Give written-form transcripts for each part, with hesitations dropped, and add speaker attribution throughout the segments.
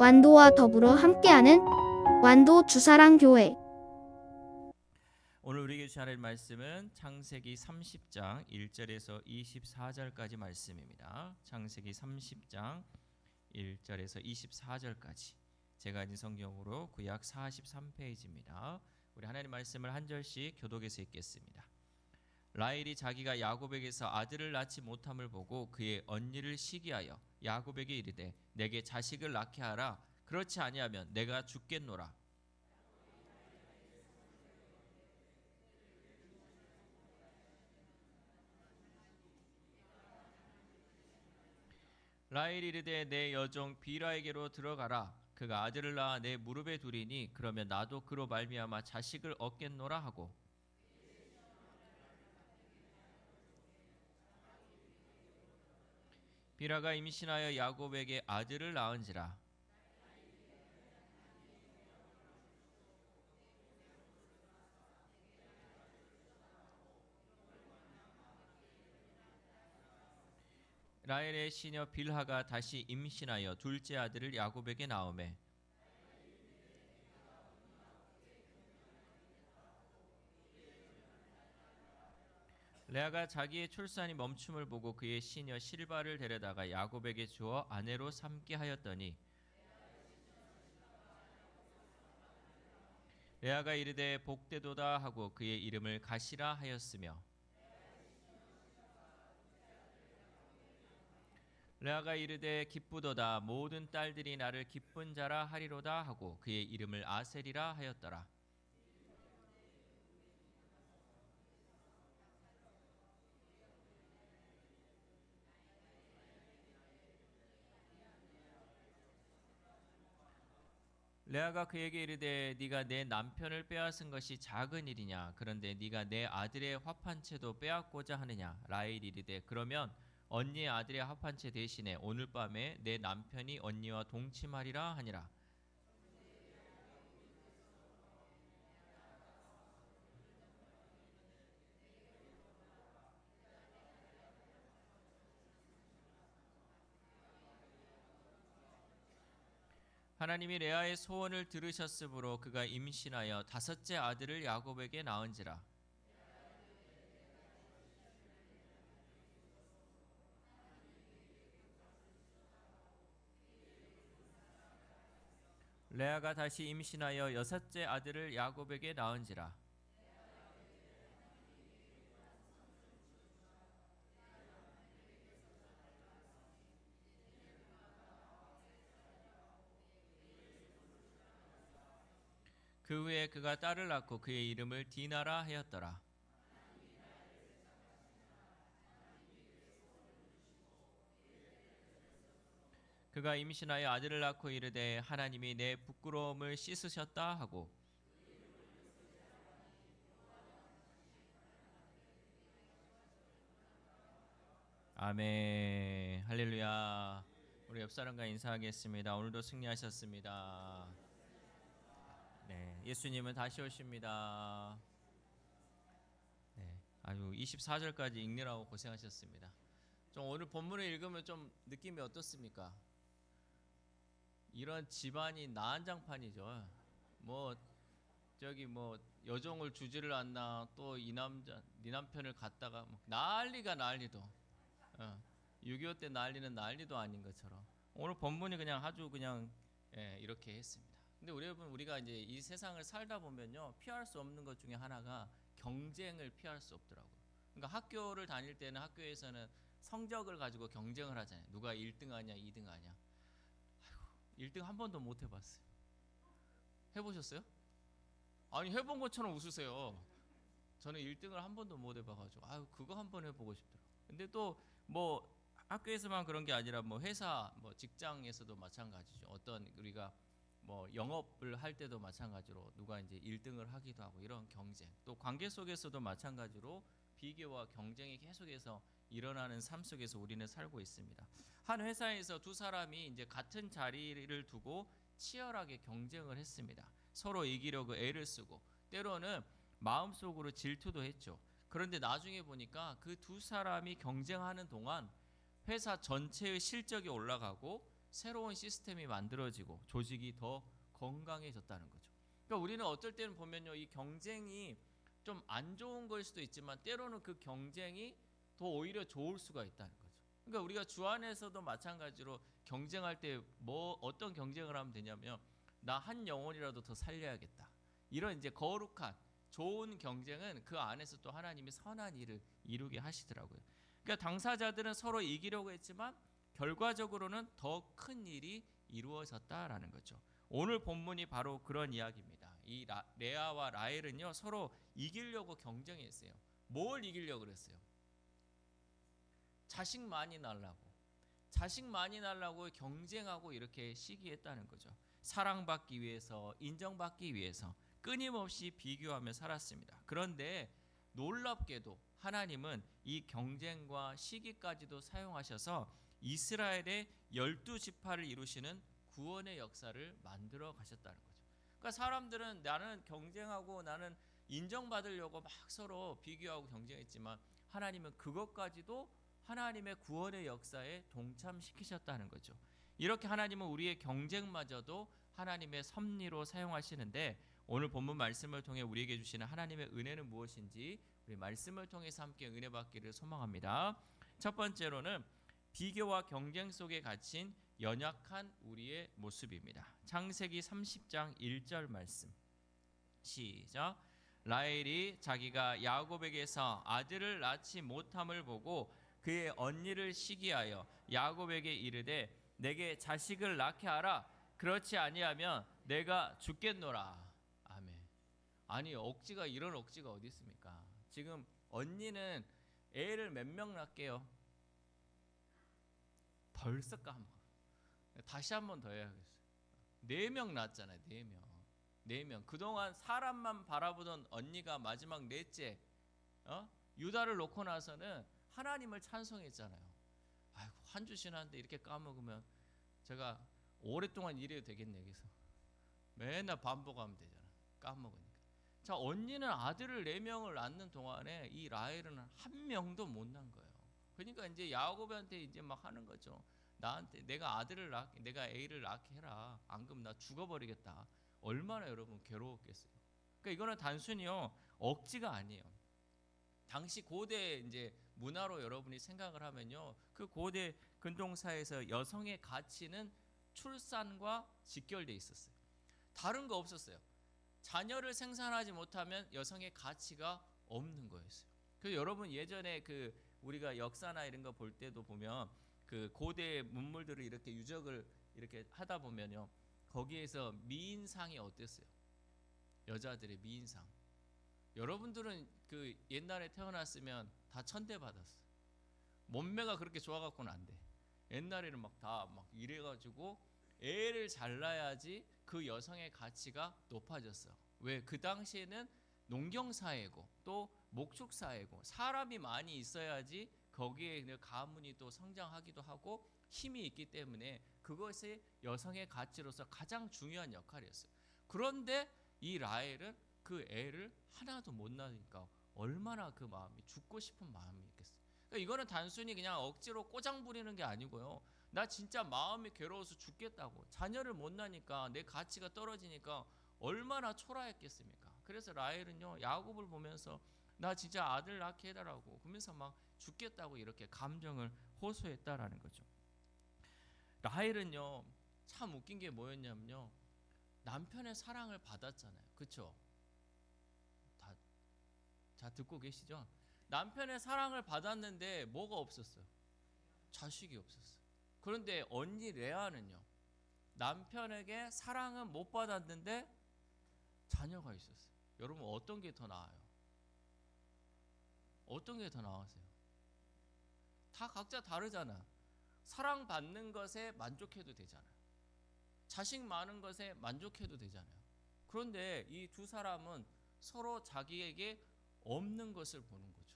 Speaker 1: 완도와 더불어 함께하는 완도 주사랑교회.
Speaker 2: 오늘 우리에게 주신 하나님의 말씀은 창세기 30장 1절에서 24절까지 말씀입니다. 창세기 30장 1절에서 24절까지 제가 가진 성경으로 구약 43페이지입니다. 우리 하나님 말씀을 한 절씩 교독해서 읽겠습니다. 라헬이 자기가 야곱에게서 아들을 낳지 못함을 보고 그의 언니를 시기하여 야곱에게 이르되 내게 자식을 낳게 하라. 그렇지 아니하면 내가 죽겠노라. 라헬이 이르되 내 여종 비라에게로 들어가라. 그가 아들을 낳아 내 무릎에 두리니 그러면 나도 그로 말미암아 자식을 얻겠노라 하고 비라가 임신하여 야곱에게 아들을 낳은지라. 라헬의 시녀 빌하가 다시 임신하여 둘째 아들을 야곱에게 낳으매 레아가 자기의 출산이 멈춤을 보고 그의 시녀 실바를 데려다가 야곱에게 주어 아내로 삼게 하였더니 레아가 이르되 복되도다 하고 그의 이름을 가시라 하였으며 레아가 이르되 기쁘도다 모든 딸들이 나를 기쁜 자라 하리로다 하고 그의 이름을 아셀이라 하였더라. 레아가 그에게 이르되 네가 내 남편을 빼앗은 것이 작은 일이냐 그런데 네가 내 아들의 합한채도 빼앗고자 하느냐. 라헬이 이르되 그러면 언니의 아들의 합한채 대신에 오늘 밤에 내 남편이 언니와 동침하리라 하니라. 하나님이 레아의 소원을 들으셨으므로 그가 임신하여 다섯째 아들을 야곱에게 낳은지라. 레아가 다시 임신하여 여섯째 아들을 야곱에게 낳은지라. 그 후에 그가 딸을 낳고 그의 이름을 디나라 하였더라. 그가 임신하여 아들을 낳고 이르되 하나님이 내 부끄러움을 씻으셨다 하고 아멘 할렐루야. 우리 옆 사람과 인사하겠습니다. 오늘도 승리하셨습니다. 네, 예수님은 다시 오십니다. 네, 아주 24절까지 읽느라고 고생하셨습니다. 좀 오늘 본문을 읽으면 좀 느낌이 어떻습니까? 이런 집안이 나한장판이죠. 뭐 저기 뭐 여종을 주지를 않나 또 이 남자 네 남편을 갖다가 뭐 난리가 난리도 6.25 때 난리는 난리도 아닌 것처럼 오늘 본문이 그냥 아주 그냥 이렇게 했습니다. 근데 여러분 우리가 이제 이 세상을 살다 보면요 피할 수 없는 것 중에 하나가 경쟁을 피할 수 없더라고요. 그러니까 학교를 다닐 때는 학교에서는 성적을 가지고 경쟁을 하잖아요. 누가 1등 하냐 2등 하냐. 1등 한 번도 못 해봤어요. 해보셨어요? 아니 해본 것처럼 웃으세요. 저는 1등을 한 번도 못 해봐가지고 아유 그거 한번 해보고 싶더라고요. 근데 또 뭐 학교에서만 그런 게 아니라 뭐 회사 뭐 직장에서도 마찬가지죠. 어떤 우리가 뭐 영업을 할 때도 마찬가지로 누가 이제 1등을 하기도 하고 이런 경쟁, 또 관계 속에서도 마찬가지로 비교와 경쟁이 계속해서 일어나는 삶 속에서 우리는 살고 있습니다. 한 회사에서 두 사람이 이제 같은 자리를 두고 치열하게 경쟁을 했습니다. 서로 이기려고 애를 쓰고 때로는 마음속으로 질투도 했죠. 그런데 나중에 보니까 그 두 사람이 경쟁하는 동안 회사 전체의 실적이 올라가고 새로운 시스템이 만들어지고 조직이 더 건강해졌다는 거죠. 그러니까 우리는 어떨 때는 보면요, 이 경쟁이 좀 안 좋은 걸 수도 있지만 때로는 그 경쟁이 더 오히려 좋을 수가 있다는 거죠. 그러니까 우리가 주 안에서도 마찬가지로 경쟁할 때 뭐 어떤 경쟁을 하면 되냐면 나 한 영혼이라도 더 살려야겠다. 이런 이제 거룩한 좋은 경쟁은 그 안에서 또 하나님이 선한 일을 이루게 하시더라고요. 그러니까 당사자들은 서로 이기려고 했지만 결과적으로는 더 큰 일이 이루어졌다라는 거죠. 오늘 본문이 바로 그런 이야기입니다. 이 레아와 라헬은요 서로 이기려고 경쟁했어요. 뭘 이기려고 그랬어요? 자식 많이 낳으려고 경쟁하고 이렇게 시기했다는 거죠. 사랑받기 위해서, 인정받기 위해서 끊임없이 비교하며 살았습니다. 그런데 놀랍게도 하나님은 이 경쟁과 시기까지도 사용하셔서 이스라엘의 12지파를 이루시는 구원의 역사를 만들어 가셨다는 거죠. 그러니까 사람들은 나는 경쟁하고 나는 인정받으려고 막 서로 비교하고 경쟁했지만 하나님은 그것까지도 하나님의 구원의 역사에 동참시키셨다는 거죠. 이렇게 하나님은 우리의 경쟁마저도 하나님의 섭리로 사용하시는데 오늘 본문 말씀을 통해 우리에게 주시는 하나님의 은혜는 무엇인지 우리 말씀을 통해서 함께 은혜 받기를 소망합니다. 첫 번째로는 비교와 경쟁 속에 갇힌 연약한 우리의 모습입니다. 창세기 30장 1절 말씀 시작. 라헬이 자기가 야곱에게서 아들을 낳지 못함을 보고 그의 언니를 시기하여 야곱에게 이르되 내게 자식을 낳게 하라. 그렇지 아니하면 내가 죽겠노라. 아멘. 아니 이런 억지가 어디 있습니까? 지금 언니는 애를 몇 명 낳게요? 벌써 까먹어. 다시 한 번 더 해야겠어요. 4명 낳았잖아요. 4명. 4명. 그동안 사람만 바라보던 언니가 마지막 넷째 유다를 놓고 나서는 하나님을 찬송했잖아요. 아이고 한 주 지났는데 이렇게 까먹으면 제가 오랫동안 일해도 되겠네. 그래서 맨날 반복하면 되잖아. 까먹으니까. 자, 언니는 아들을 4명을 낳는 동안에 이 라헬은 한 명도 못 낳은 거예요. 그러니까 이제 야곱한테 이제 막 하는 거죠. 나한테 내가 애를 낳게 해라. 안 그러면 나 죽어버리겠다. 얼마나 여러분 괴로웠겠어요. 그러니까 이거는 단순히요 억지가 아니에요. 당시 고대 이제 문화로 여러분이 생각을 하면요, 그 고대 근동사에서 여성의 가치는 출산과 직결돼 있었어요. 다른 거 없었어요. 자녀를 생산하지 못하면 여성의 가치가 없는 거였어요. 그래서 여러분 예전에 그 우리가 역사나 이런 거 볼 때도 보면 그 고대 문물들을 이렇게 유적을 이렇게 하다 보면요, 거기에서 미인상이 어땠어요? 여자들의 미인상. 여러분들은 그 옛날에 태어났으면 다 천대받았어. 몸매가 그렇게 좋아갖고는 안 돼. 옛날에는 막 다 막 이래가지고 애를 잘 낳아야지 그 여성의 가치가 높아졌어. 왜? 그 당시에는 농경사회고 또 목축사회고 사람이 많이 있어야지 거기에 가문이 또 성장하기도 하고 힘이 있기 때문에 그것이 여성의 가치로서 가장 중요한 역할이었어요. 그런데 이 라헬은 그 애를 하나도 못 낳으니까 얼마나 그 마음이 죽고 싶은 마음이 있겠어요. 그러니까 이거는 단순히 그냥 억지로 꼬장 부리는 게 아니고요. 나 진짜 마음이 괴로워서 죽겠다고. 자녀를 못 낳으니까 내 가치가 떨어지니까 얼마나 초라했겠습니까? 그래서 라헬은요 야곱을 보면서 나 진짜 아들 낳게 해달라고 그러면서 막 죽겠다고 이렇게 감정을 호소했다라는 거죠. 라헬은요 참 웃긴 게 뭐였냐면요, 남편의 사랑을 받았잖아요. 그렇죠? 다 듣고 계시죠? 남편의 사랑을 받았는데 뭐가 없었어요? 자식이 없었어요. 그런데 언니 레아는요, 남편에게 사랑은 못 받았는데 자녀가 있었어요. 여러분 어떤 게 더 나아요? 어떤 게 더 나으세요? 다 각자 다르잖아. 사랑받는 것에 만족해도 되잖아요. 자식 많은 것에 만족해도 되잖아요. 그런데 이 두 사람은 서로 자기에게 없는 것을 보는 거죠.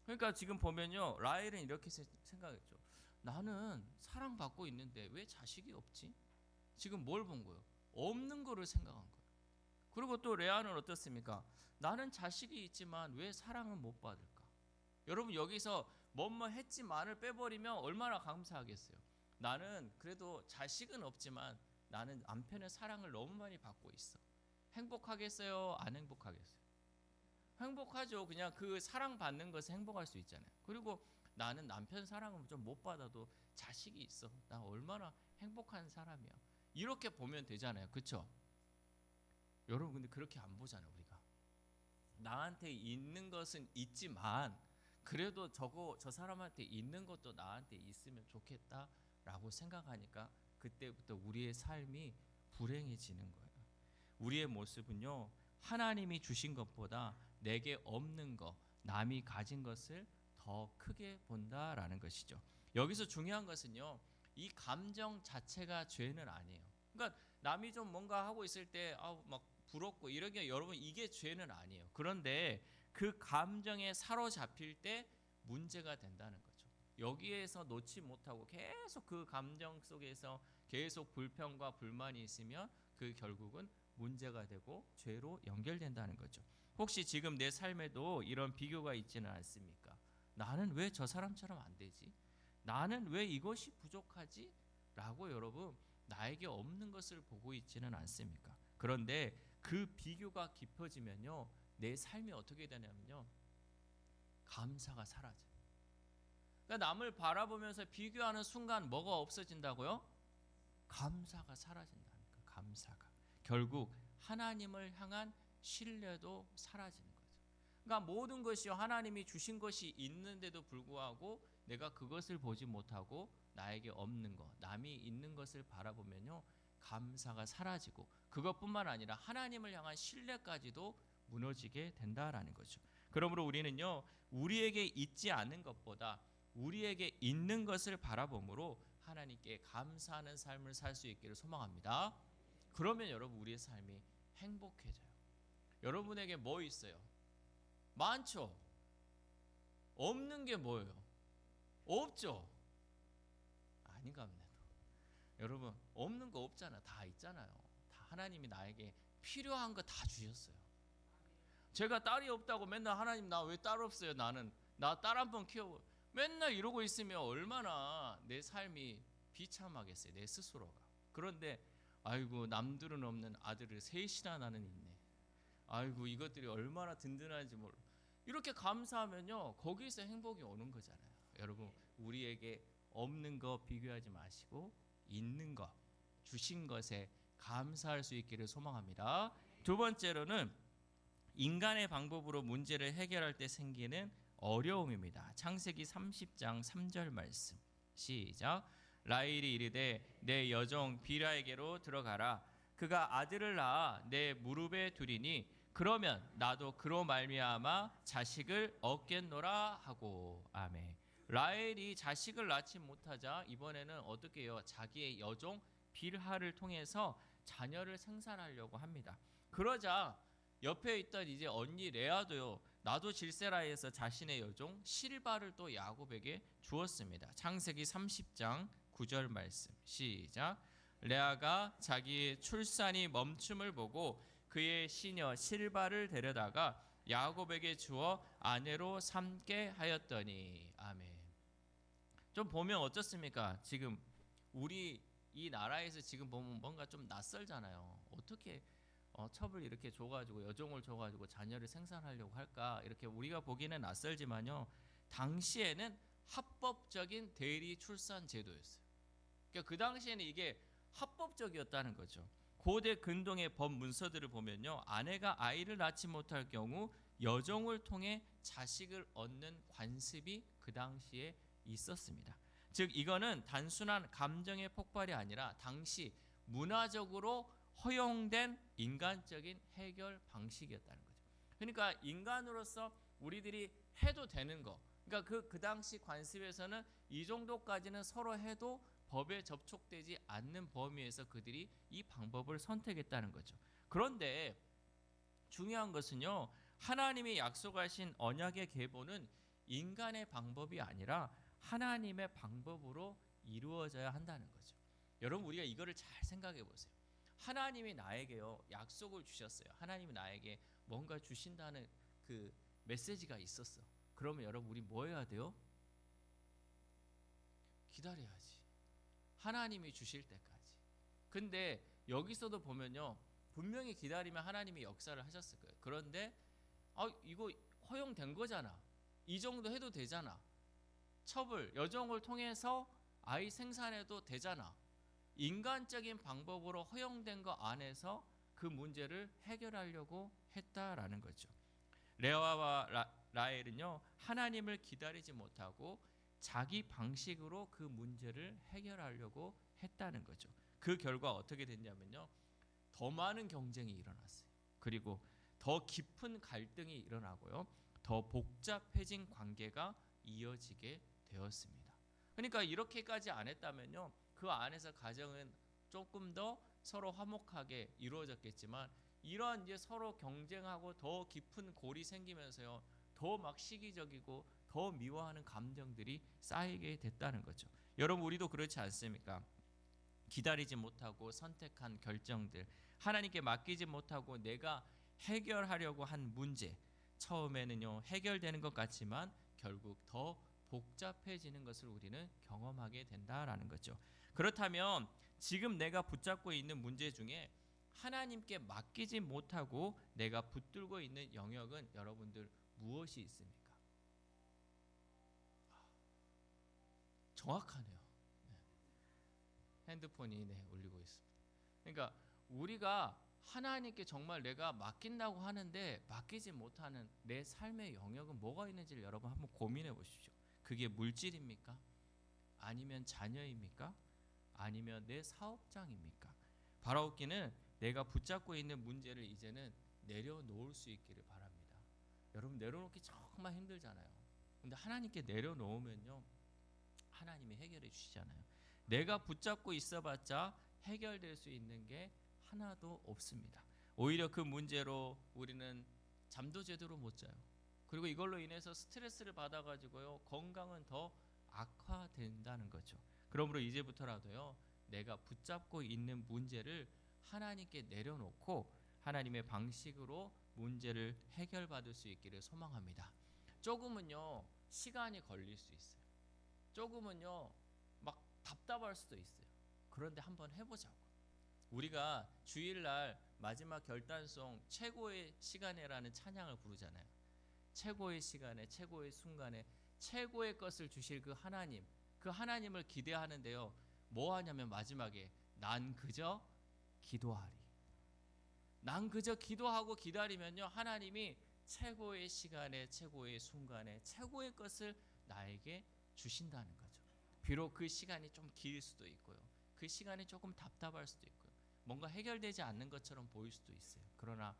Speaker 2: 그러니까 지금 보면요, 라헬은 이렇게 생각했죠. 나는 사랑받고 있는데 왜 자식이 없지? 지금 뭘 본 거예요? 없는 거를 생각한 거예요. 그리고 또 레아는 어떻습니까? 나는 자식이 있지만 왜 사랑은 못 받을까? 여러분 여기서 뭐뭐 했지만을 빼버리면 얼마나 감사하겠어요. 나는 그래도 자식은 없지만 나는 남편의 사랑을 너무 많이 받고 있어. 행복하겠어요? 안 행복하겠어요? 행복하죠. 그냥 그 사랑 받는 것에 행복할 수 있잖아요. 그리고 나는 남편 사랑은 좀 못 받아도 자식이 있어. 나 얼마나 행복한 사람이야. 이렇게 보면 되잖아요. 그렇죠? 여러분 근데 그렇게 안 보잖아요. 우리가 나한테 있는 것은 있지만 그래도 저 사람한테 있는 것도 나한테 있으면 좋겠다라고 생각하니까 그때부터 우리의 삶이 불행해지는 거예요. 우리의 모습은요, 하나님이 주신 것보다 내게 없는 것, 남이 가진 것을 더 크게 본다라는 것이죠. 여기서 중요한 것은요, 이 감정 자체가 죄는 아니에요. 그러니까 남이 좀 뭔가 하고 있을 때 막 부럽고 이런 게 여러분 이게 죄는 아니에요. 그런데 그 감정에 사로잡힐 때 문제가 된다는 거죠. 여기에서 놓지 못하고 계속 그 감정 속에서 계속 불평과 불만이 있으면 그 결국은 문제가 되고 죄로 연결된다는 거죠. 혹시 지금 내 삶에도 이런 비교가 있지는 않습니까? 나는 왜 저 사람처럼 안 되지? 나는 왜 이것이 부족하지? 라고 여러분 나에게 없는 것을 보고 있지는 않습니까? 그런데 그 비교가 깊어지면요, 내 삶이 어떻게 되냐면요, 감사가 사라져요. 그러니까 남을 바라보면서 비교하는 순간 뭐가 없어진다고요? 감사가 사라진다니까. 감사가 결국 하나님을 향한 신뢰도 사라지는 거죠. 그러니까 모든 것이 하나님이 주신 것이 있는데도 불구하고 내가 그것을 보지 못하고 나에게 없는 것, 남이 있는 것을 바라보면요, 감사가 사라지고 그것뿐만 아니라 하나님을 향한 신뢰까지도 무너지게 된다라는 거죠. 그러므로 우리는요, 우리에게 있지 않은 것보다 우리에게 있는 것을 바라봄으로 하나님께 감사하는 삶을 살 수 있기를 소망합니다. 그러면 여러분 우리의 삶이 행복해져요. 여러분에게 뭐 있어요? 많죠. 없는 게 뭐예요? 없죠. 아닌가 보네. 여러분 없는 거 없잖아. 다 있잖아요. 다 하나님이 나에게 필요한 거 다 주셨어요. 제가 딸이 없다고 맨날 하나님 나 왜 딸 없어요? 나는 나 딸 한 번 키워 맨날 이러고 있으면 얼마나 내 삶이 비참하겠어요. 내 스스로가. 그런데 아이고 남들은 없는 아들을 셋이나 나는 있네. 아이고 이것들이 얼마나 든든한지 몰라. 이렇게 감사하면요, 거기서 행복이 오는 거잖아요. 여러분 우리에게 없는 거 비교하지 마시고 있는 것, 주신 것에 감사할 수 있기를 소망합니다. 두 번째로는 인간의 방법으로 문제를 해결할 때 생기는 어려움입니다. 창세기 30장 3절 말씀 시작. 라헬이 이르되 내 여종 빌하에게로 들어가라. 그가 아들을 낳아 내 무릎에 두리니 그러면 나도 그로 말미암아 자식을 얻겠노라 하고. 아멘. 라헬이 자식을 낳지 못하자 이번에는 어떻게 해요? 자기의 여종 빌하를 통해서 자녀를 생산하려고 합니다. 그러자 옆에 있던 이제 언니 레아도요, 나도 질세라에서 자신의 여종 실바를 또 야곱에게 주었습니다. 창세기 30장 9절 말씀 시작. 레아가 자기의 출산이 멈춤을 보고 그의 시녀 실바를 데려다가 야곱에게 주어 아내로 삼게 하였더니. 아멘. 좀 보면 어떻습니까? 지금 우리 이 나라에서 지금 보면 뭔가 좀 낯설잖아요. 어떻게 첩을 이렇게 줘가지고 여종을 줘가지고 자녀를 생산하려고 할까? 이렇게 우리가 보기에는 낯설지만요, 당시에는 합법적인 대리 출산 제도였어요. 그러니까 그 당시에는 이게 합법적이었다는 거죠. 고대 근동의 법 문서들을 보면요, 아내가 아이를 낳지 못할 경우 여종을 통해 자식을 얻는 관습이 그 당시에 있었습니다. 즉 이거는 단순한 감정의 폭발이 아니라 당시 문화적으로 허용된 인간적인 해결 방식이었다는 거죠. 그러니까 인간으로서 우리들이 해도 되는 거, 그러니까 그 당시 관습에서는 이 정도까지는 서로 해도 법에 접촉되지 않는 범위에서 그들이 이 방법을 선택했다는 거죠. 그런데 중요한 것은요, 하나님이 약속하신 언약의 계보는 인간의 방법이 아니라 하나님의 방법으로 이루어져야 한다는 거죠. 여러분 우리가 이거를 잘 생각해 보세요. 하나님이 나에게요 약속을 주셨어요. 하나님이 나에게 뭔가 주신다는 그 메시지가 있었어. 그러면 여러분 우리 뭐 해야 돼요? 기다려야지. 하나님이 주실 때까지. 근데 여기서도 보면요, 분명히 기다리면 하나님이 역사를 하셨을 거예요. 그런데 이거 허용된 거잖아, 이 정도 해도 되잖아, 첩을 여정을 통해서 아이 생산해도 되잖아, 인간적인 방법으로 허용된 거 안에서 그 문제를 해결하려고 했다라는 거죠. 레아와 라헬은요, 하나님을 기다리지 못하고 자기 방식으로 그 문제를 해결하려고 했다는 거죠. 그 결과 어떻게 됐냐면요, 더 많은 경쟁이 일어났어요. 그리고 더 깊은 갈등이 일어나고요, 더 복잡해진 관계가 이어지게 되었습니다. 그러니까 이렇게까지 안 했다면요, 그 안에서 가정은 조금 더 서로 화목하게 이루어졌겠지만, 이러한 이제 서로 경쟁하고 더 깊은 골이 생기면서요, 더 막 시기적이고 더 미워하는 감정들이 쌓이게 됐다는 거죠. 여러분, 우리도 그렇지 않습니까? 기다리지 못하고 선택한 결정들, 하나님께 맡기지 못하고 내가 해결하려고 한 문제, 처음에는요 해결되는 것 같지만 결국 더 복잡해지는 것을 우리는 경험하게 된다라는 거죠. 그렇다면 지금 내가 붙잡고 있는 문제 중에 하나님께 맡기지 못하고 내가 붙들고 있는 영역은 여러분들 무엇이 있습니까? 정확하네요. 핸드폰이 울리고 있습니다. 그러니까 우리가 하나님께 정말 내가 맡긴다고 하는데 맡기지 못하는 내 삶의 영역은 뭐가 있는지를 여러분 한번 고민해 보십시오. 그게 물질입니까? 아니면 자녀입니까? 아니면 내 사업장입니까? 바라옵기는 내가 붙잡고 있는 문제를 이제는 내려놓을 수 있기를 바랍니다. 여러분, 내려놓기 정말 힘들잖아요. 근데 하나님께 내려놓으면요, 하나님이 해결해 주시잖아요. 내가 붙잡고 있어봤자 해결될 수 있는 게 하나도 없습니다. 오히려 그 문제로 우리는 잠도 제대로 못 자요. 그리고 이걸로 인해서 스트레스를 받아가지고요, 건강은 더 악화된다는 거죠. 그러므로 이제부터라도요, 내가 붙잡고 있는 문제를 하나님께 내려놓고 하나님의 방식으로 문제를 해결받을 수 있기를 소망합니다. 조금은요 시간이 걸릴 수 있어요. 조금은요 막 답답할 수도 있어요. 그런데 한번 해보자고. 우리가 주일날 마지막 결단송 최고의 시간에라는 찬양을 부르잖아요. 최고의 시간에, 최고의 순간에 최고의 것을 주실 그 하나님, 그 하나님을 기대하는데요, 뭐 하냐면 마지막에 난 그저 기도하리. 난 그저 기도하고 기다리면요, 하나님이 최고의 시간에, 최고의 순간에 최고의 것을 나에게 주신다는 거죠. 비록 그 시간이 좀 길 수도 있고요, 그 시간이 조금 답답할 수도 있고요, 뭔가 해결되지 않는 것처럼 보일 수도 있어요. 그러나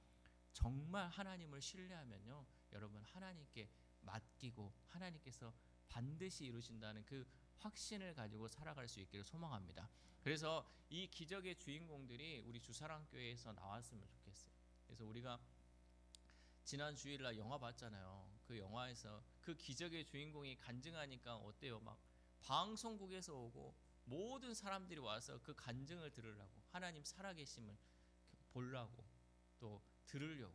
Speaker 2: 정말 하나님을 신뢰하면요, 여러분 하나님께 맡기고 하나님께서 반드시 이루신다는 그 확신을 가지고 살아갈 수 있기를 소망합니다. 그래서 이 기적의 주인공들이 우리 주사랑교회에서 나왔으면 좋겠어요. 그래서 우리가 지난 주일날 영화 봤잖아요. 그 영화에서 그 기적의 주인공이 간증하니까 어때요? 막 방송국에서 오고 모든 사람들이 와서 그 간증을 들으려고, 하나님 살아계심을 보려고, 또 들으려고.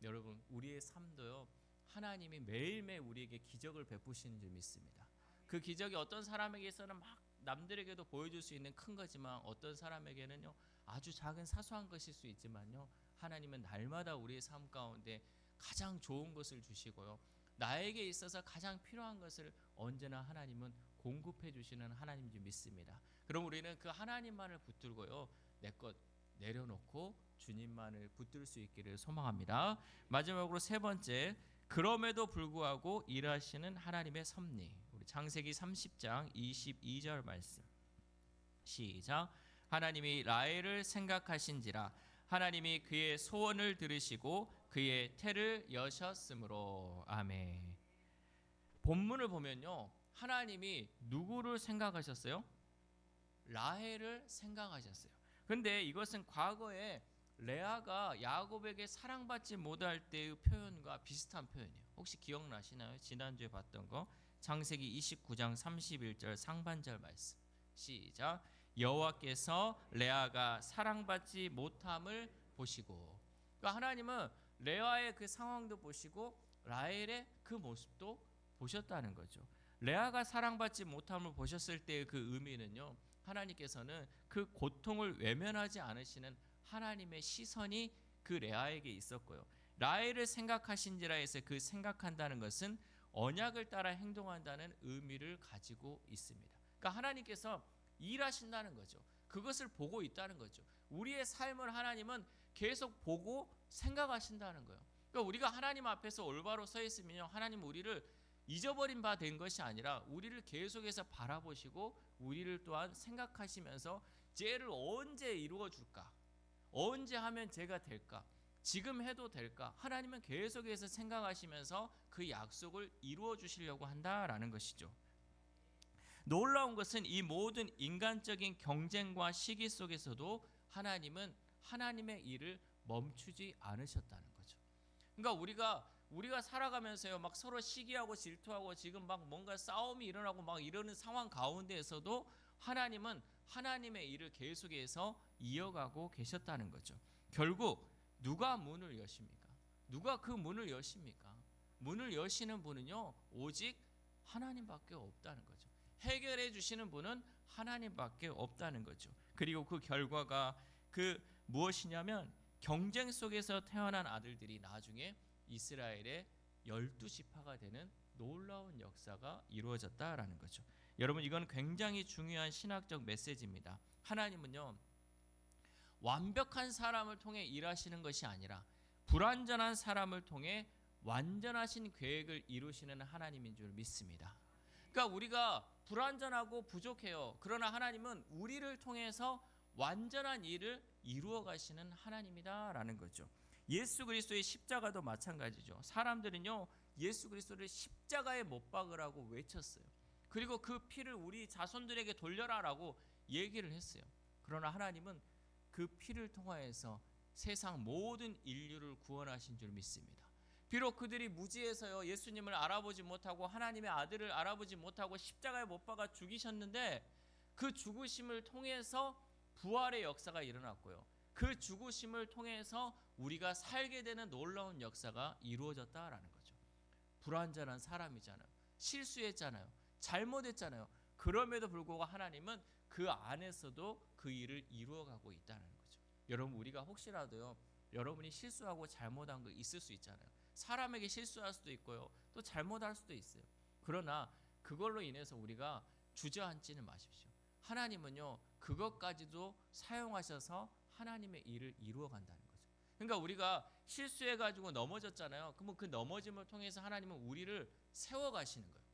Speaker 2: 여러분, 우리의 삶도요, 하나님이 매일매일 우리에게 기적을 베푸시는 줄 믿습니다. 그 기적이 어떤 사람에게서는 막 남들에게도 보여줄 수 있는 큰 거지만, 어떤 사람에게는요 아주 작은 사소한 것일 수 있지만요, 하나님은 날마다 우리의 삶 가운데 가장 좋은 것을 주시고요, 나에게 있어서 가장 필요한 것을 언제나 하나님은 공급해 주시는 하나님인 줄 믿습니다. 그럼 우리는 그 하나님만을 붙들고요, 내 것 내려놓고 주님만을 붙들 수 있기를 소망합니다. 마지막으로 세 번째, 그럼에도 불구하고 일하시는 하나님의 섭리. 우리 창세기 30장 22절 말씀 시작. 하나님이 라헬을 생각하신지라 하나님이 그의 소원을 들으시고 그의 태를 여셨으므로. 아멘. 본문을 보면요, 하나님이 누구를 생각하셨어요? 라헬을 생각하셨어요. 근데 이것은 과거에 레아가 야곱에게 사랑받지 못할 때의 표현과 비슷한 표현이에요. 혹시 기억나시나요? 지난주에 봤던 거 창세기 29장 31절 상반절 말씀 시작. 여호와께서 레아가 사랑받지 못함을 보시고. 그러니까 하나님은 레아의 그 상황도 보시고 라헬의 그 모습도 보셨다는 거죠. 레아가 사랑받지 못함을 보셨을 때의 그 의미는요, 하나님께서는 그 고통을 외면하지 않으시는 하나님의 시선이 그 레아에게 있었고요. 라헬을 생각하신지라 해서 그 생각한다는 것은 언약을 따라 행동한다는 의미를 가지고 있습니다. 그러니까 하나님께서 일하신다는 거죠. 그것을 보고 있다는 거죠. 우리의 삶을 하나님은 계속 보고 생각하신다는 거예요. 그러니까 우리가 하나님 앞에서 올바로 서 있으면요, 하나님은 우리를 잊어버린 바 된 것이 아니라 우리를 계속해서 바라보시고 우리를 또한 생각하시면서 죄를 언제 이루어 줄까? 언제 하면 죄가 될까? 지금 해도 될까? 하나님은 계속해서 생각하시면서 그 약속을 이루어 주시려고 한다라는 것이죠. 놀라운 것은 이 모든 인간적인 경쟁과 시기 속에서도 하나님은 하나님의 일을 멈추지 않으셨다는 거죠. 그러니까 우리가 살아가면서요, 막 서로 시기하고 질투하고 지금 막 뭔가 싸움이 일어나고 막 이러는 상황 가운데에서도 하나님은 하나님의 일을 계속해서 이어가고 계셨다는 거죠. 결국 누가 문을 여십니까? 누가 그 문을 여십니까? 문을 여시는 분은요, 오직 하나님밖에 없다는 거죠. 해결해 주시는 분은 하나님밖에 없다는 거죠. 그리고 그 결과가 그 무엇이냐면 경쟁 속에서 태어난 아들들이 나중에 이스라엘의 12지파가 되는 놀라운 역사가 이루어졌다라는 거죠. 여러분, 이건 굉장히 중요한 신학적 메시지입니다. 하나님은요, 완벽한 사람을 통해 일하시는 것이 아니라 불완전한 사람을 통해 완전하신 계획을 이루시는 하나님인 줄 믿습니다. 그러니까 우리가 불완전하고 부족해요. 그러나 하나님은 우리를 통해서 완전한 일을 이루어 가시는 하나님이다라는 거죠. 예수 그리스도의 십자가도 마찬가지죠. 사람들은요, 예수 그리스도를 십자가에 못 박으라고 외쳤어요. 그리고 그 피를 우리 자손들에게 돌려라라고 얘기를 했어요. 그러나 하나님은 그 피를 통하여서 세상 모든 인류를 구원하신 줄 믿습니다. 비록 그들이 무지해서요, 예수님을 알아보지 못하고 하나님의 아들을 알아보지 못하고 십자가에 못 박아 죽이셨는데 그 죽으심을 통해서 부활의 역사가 일어났고요, 그 죽으심을 통해서 우리가 살게 되는 놀라운 역사가 이루어졌다라는 거죠. 불완전한 사람이잖아요. 실수했잖아요. 잘못했잖아요. 그럼에도 불구하고 하나님은 그 안에서도 그 일을 이루어가고 있다는 거죠. 여러분, 우리가 혹시라도요, 여러분이 실수하고 잘못한 거 있을 수 있잖아요. 사람에게 실수할 수도 있고요, 또 잘못할 수도 있어요. 그러나 그걸로 인해서 우리가 주저앉지는 마십시오. 하나님은요, 그것까지도 사용하셔서 하나님의 일을 이루어 간다는 거죠. 그러니까 우리가 실수해가지고 넘어졌잖아요. 그러면 그 넘어짐을 통해서 하나님은 우리를 세워가시는 거예요.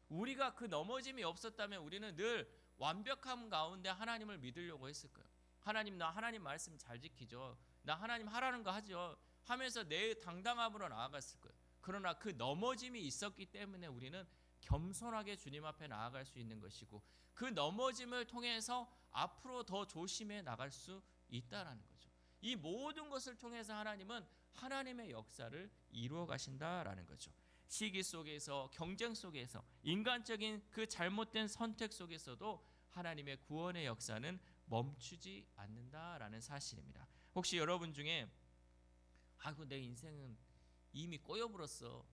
Speaker 2: 우리가 그 넘어짐이 없었다면 우리는 늘 완벽함 가운데 하나님을 믿으려고 했을 거예요. 하나님, 나 하나님 말씀 잘 지키죠. 나 하나님 하라는 거 하죠 하면서 내 당당함으로 나아갔을 거예요. 그러나 그 넘어짐이 있었기 때문에 우리는 겸손하게 주님 앞에 나아갈 수 있는 것이고, 그 넘어짐을 통해서 앞으로 더 조심해 나갈 수 있다라는 거죠. 이 모든 것을 통해서 하나님은 하나님의 역사를 이루어 가신다라는 거죠. 시기 속에서, 경쟁 속에서, 인간적인 그 잘못된 선택 속에서도 하나님의 구원의 역사는 멈추지 않는다라는 사실입니다. 혹시 여러분 중에 아이고, 내 인생은 이미 꼬여버렸어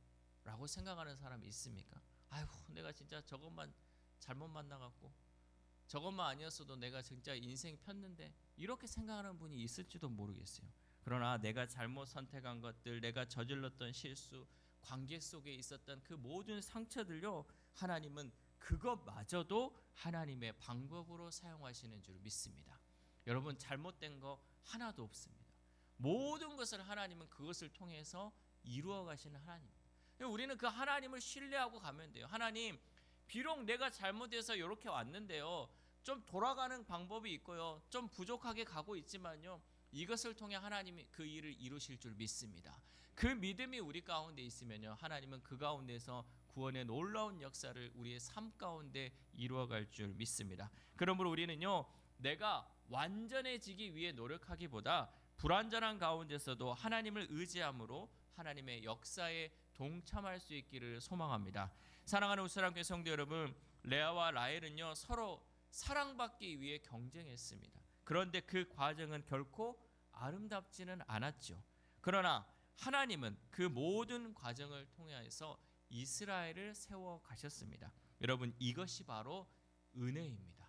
Speaker 2: 라고 생각하는 사람이 있습니까? 아이고, 내가 진짜 저것만 잘못 만나갖고 저것만 아니었어도 내가 진짜 인생 폈는데, 이렇게 생각하는 분이 있을지도 모르겠어요. 그러나 내가 잘못 선택한 것들, 내가 저질렀던 실수, 관계 속에 있었던 그 모든 상처들요, 하나님은 그것마저도 하나님의 방법으로 사용하시는 줄 믿습니다. 여러분, 잘못된 거 하나도 없습니다. 모든 것을 하나님은 그것을 통해서 이루어 가시는 하나님입니다. 우리는 그 하나님을 신뢰하고 가면 돼요. 하나님, 비록 내가 잘못해서 이렇게 왔는데요, 좀 돌아가는 방법이 있고요, 좀 부족하게 가고 있지만요, 이것을 통해 하나님이 그 일을 이루실 줄 믿습니다. 그 믿음이 우리 가운데 있으면요, 하나님은 그 가운데서 구원의 놀라운 역사를 우리의 삶 가운데 이루어갈 줄 믿습니다. 그러므로 우리는요, 내가 완전해지기 위해 노력하기보다 불완전한 가운데서도 하나님을 의지함으로 하나님의 역사에 동참할 수 있기를 소망합니다. 사랑하는 우스랑교회 성도 여러분, 레아와 라헬은요, 서로 사랑받기 위해 경쟁했습니다. 그런데 그 과정은 결코 아름답지는 않았죠. 그러나 하나님은 그 모든 과정을 통해서 이스라엘을 세워 가셨습니다. 여러분, 이것이 바로 은혜입니다.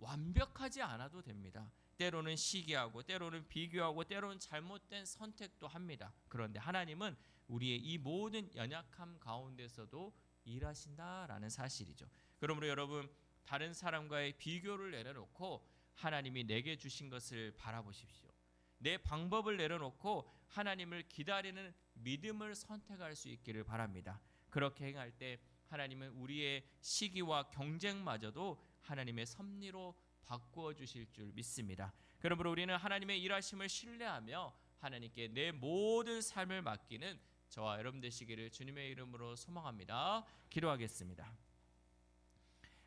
Speaker 2: 완벽하지 않아도 됩니다. 때로는 시기하고 때로는 비교하고 때로는 잘못된 선택도 합니다. 그런데 하나님은 우리의 이 모든 연약함 가운데서도 일하신다라는 사실이죠. 그러므로 여러분, 다른 사람과의 비교를 내려놓고 하나님이 내게 주신 것을 바라보십시오. 내 방법을 내려놓고 하나님을 기다리는 믿음을 선택할 수 있기를 바랍니다. 그렇게 행할 때 하나님은 우리의 시기와 경쟁마저도 하나님의 섭리로 바꾸어 주실 줄 믿습니다. 그러므로 우리는 하나님의 일하심을 신뢰하며 하나님께 내 모든 삶을 맡기는 저와 여러분 되시기를 주님의 이름으로 소망합니다. 기도하겠습니다.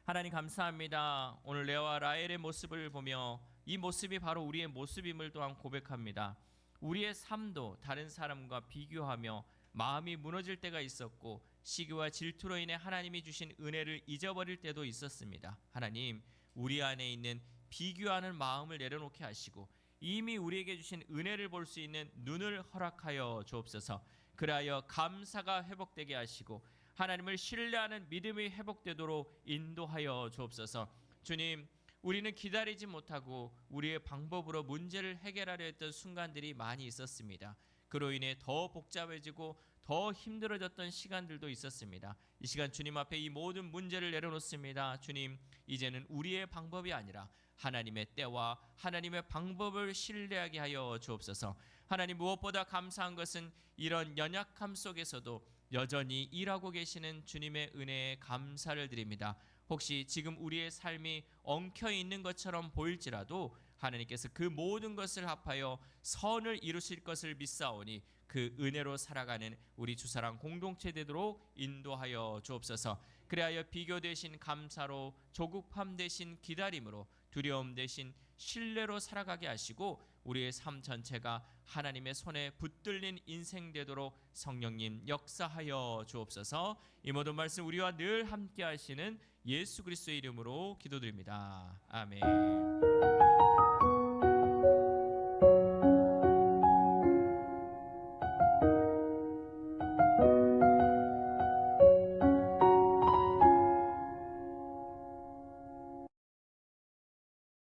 Speaker 2: 하나님 감사합니다. 오늘 레아와 라헬의 모습을 보며 이 모습이 바로 우리의 모습임을 또한 고백합니다. 우리의 삶도 다른 사람과 비교하며 마음이 무너질 때가 있었고 시기와 질투로 인해 하나님이 주신 은혜를 잊어버릴 때도 있었습니다. 하나님, 우리 안에 있는 비교하는 마음을 내려놓게 하시고 이미 우리에게 주신 은혜를 볼 수 있는 눈을 허락하여 주옵소서. 그리하여 감사가 회복되게 하시고 하나님을 신뢰하는 믿음이 회복되도록 인도하여 주옵소서. 주님, 우리는 기다리지 못하고 우리의 방법으로 문제를 해결하려 했던 순간들이 많이 있었습니다. 그로 인해 더 복잡해지고 더 힘들어졌던 시간들도 있었습니다. 이 시간 주님 앞에 이 모든 문제를 내려놓습니다. 주님, 이제는 우리의 방법이 아니라 하나님의 때와 하나님의 방법을 신뢰하게 하여 주옵소서. 하나님, 무엇보다 감사한 것은 이런 연약함 속에서도 여전히 일하고 계시는 주님의 은혜에 감사를 드립니다. 혹시 지금 우리의 삶이 엉켜 있는 것처럼 보일지라도 하나님께서 그 모든 것을 합하여 선을 이루실 것을 믿사오니 그 은혜로 살아가는 우리 주사랑 공동체 되도록 인도하여 주옵소서. 그리하여 비교 대신 감사로, 조급함 대신 기다림으로, 두려움 대신 신뢰로 살아가게 하시고 우리의 삶 전체가 하나님의 손에 붙들린 인생 되도록 성령님 역사하여 주옵소서. 이 모든 말씀 우리와 늘 함께 하시는 예수 그리스도의 이름으로 기도드립니다. 아멘.